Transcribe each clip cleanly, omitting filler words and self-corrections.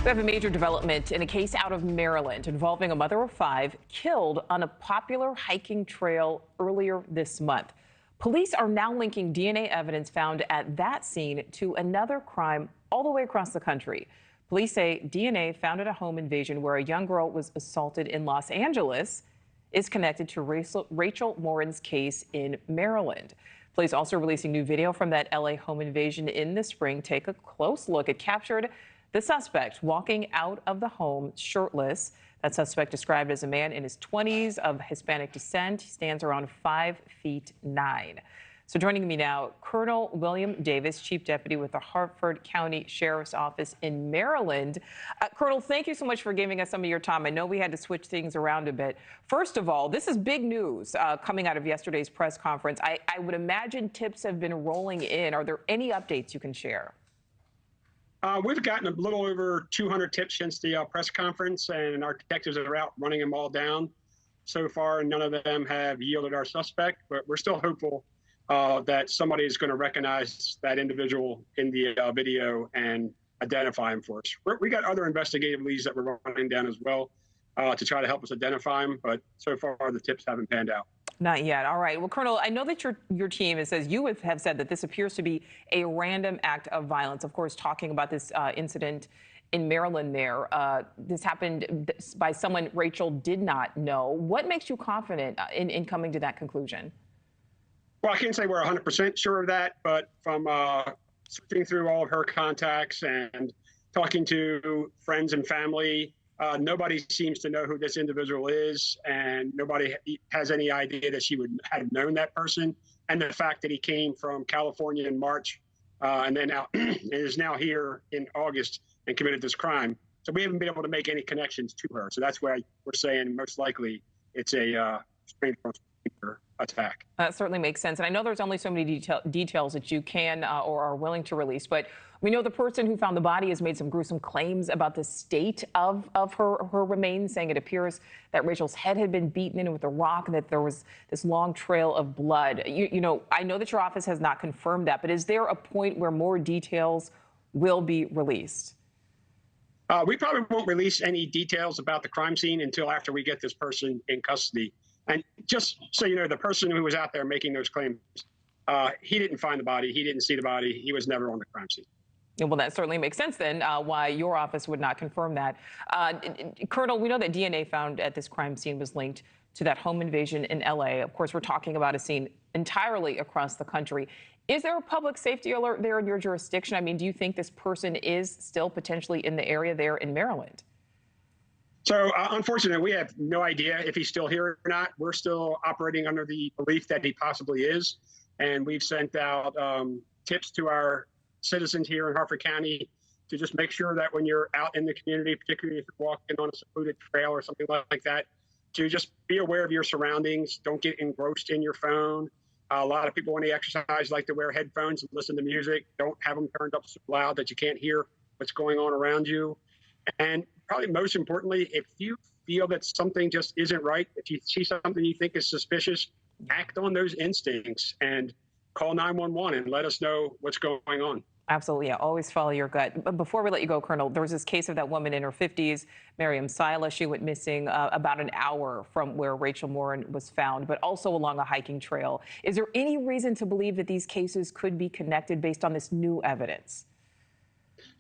We have a major development in a case out of Maryland involving a mother of five killed on a popular hiking trail earlier this month. Police are now linking DNA evidence found at that scene to another crime all the way across the country. Police say DNA found at a home invasion where a young girl was assaulted in Los Angeles is connected to Rachel Morin's case in Maryland. Police also releasing new video from that LA home invasion in the spring. Take a close look. It captured the suspect walking out of the home shirtless. That suspect described as a man in his 20s of Hispanic descent. He stands around 5'9". So joining me now, Colonel William Davis, Chief Deputy with the Harford County Sheriff's Office in Maryland. Colonel, thank you so much for giving us some of your time. I know we had to switch things around a bit. First of all, this is big news coming out of yesterday's press conference. I would imagine tips have been rolling in. Are there any updates you can share? We've gotten a little over 200 tips since the press conference, and our detectives are out running them all down. So far, none of them have yielded our suspect, but we're still hopeful that somebody is going to recognize that individual in the video and identify him for us. We got other investigative leads that we're running down as well to try to help us identify him, but so far the tips haven't panned out. Not yet. All right. Well, Colonel, I know that your team, it says you have said that this appears to be a random act of violence. Of course, talking about this incident in Maryland there. This happened by someone Rachel did not know. What makes you confident in coming to that conclusion? Well, I can't say we're 100% sure of that, but from searching through all of her contacts and talking to friends and family, nobody seems to know who this individual is, and nobody has any idea that she would have known that person. And the fact that he came from California in March and then out is now here in August and committed this crime. So we haven't been able to make any connections to her. So that's why we're saying most likely it's a stranger attack. That certainly makes sense. And I know there's only so many details that you can or are willing to release, but we know the person who found the body has made some gruesome claims about the state of her remains, saying it appears that Rachel's head had been beaten in with a rock and that there was this long trail of blood. You know, I know that your office has not confirmed that, but is there a point where more details will be released? We probably won't release any details about the crime scene until after we get this person in custody. And just so you know, the person who was out there making those claims, he didn't find the body. He didn't see the body. He was never on the crime scene. Well, that certainly makes sense then why your office would not confirm that. Colonel, we know that DNA found at this crime scene was linked to that home invasion in LA. Of course, we're talking about a scene entirely across the country. Is there a public safety alert there in your jurisdiction? I mean, do you think this person is still potentially in the area there in Maryland? So unfortunately, we have no idea if he's still here or not. We're still operating under the belief that he possibly is. And we've sent out tips to our citizens here in Harford County to just make sure that when you're out in the community, particularly if you're walking on a secluded trail or something like that, to just be aware of your surroundings. Don't get engrossed in your phone. A lot of people, when they exercise, like to wear headphones and listen to music. Don't have them turned up so loud that you can't hear what's going on around you. And probably most importantly, if you feel that something just isn't right, if you see something you think is suspicious, act on those instincts and call 911 and let us know what's going on. Absolutely. Yeah. Always follow your gut. But before we let you go, Colonel, there was this case of that woman in her 50s, Miriam Sila. She went missing about an hour from where Rachel Morin was found, but also along a hiking trail. Is there any reason to believe that these cases could be connected based on this new evidence?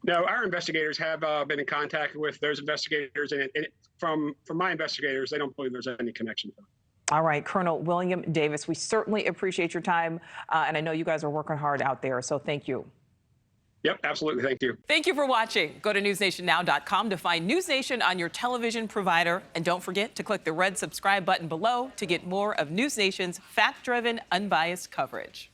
No, our investigators have been in contact with those investigators, and from my investigators, they don't believe there's any connection to them. All right, Colonel William Davis, we certainly appreciate your time, and I know you guys are working hard out there, so thank you. Yep, absolutely. Thank you. Thank you for watching. Go to newsnationnow.com to find News Nation on your television provider, and don't forget to click the red subscribe button below to get more of News Nation's fact-driven, unbiased coverage.